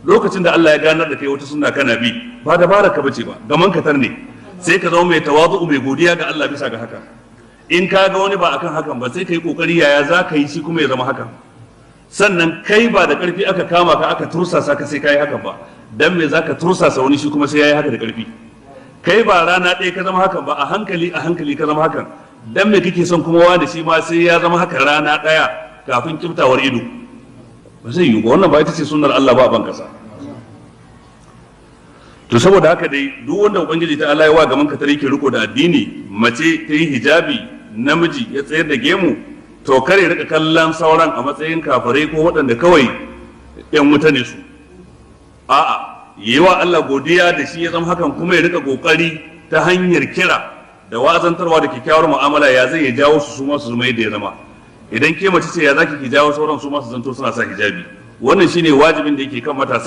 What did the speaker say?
lokacin da Allah ya ganar da kai wata sunna kana bi ba dabara ka bace ba gaman katar ne sai ka zama mai tawazu mai godiya ga Allah bisa ga haka. In ka ga wani ba akan hakan ba sai ka yi kokari yaya za ka yi shi kuma ya zama hakan. Sannan kai ba da karfi aka kama ka aka tursasa ka sai ka yi hakan ba, dan me za ka tursasa wani shi kuma sai ya yi haka da karfi. Kai ba rana ɗaya ka zama hakan ba, a hankali ka zama hakan, dan me kake son kuma wani shi ma sai ya zama haka rana ɗaya kafin kiftawar ido. Ba zai yiwu ba, wannan ba ita ce sunnar Allah ba a ban kasa. To saboda haka dai duk wanda ubangiji ta Allah ya wa gaman katare ke riko da addini, mace ta yi hijabi, namiji ya tsayar da gemu, to kare rika kallon sauran a matsayin kafirai ko waɗanda kawai yan wuta ne su. A'a, yi wa Allah godiya da shi ya zama hakan, kuma ya rika kokari ta hanyar kira da wa'azantarwa da kyakkyawar mu'amala ya zai ya jawo su ma su zama yadda ya zama. Idan ke mace ce ya zaki ki jawo sauran su ma su zanto suna sa hijabi. Wannan shine wajibin da yake kan matasa.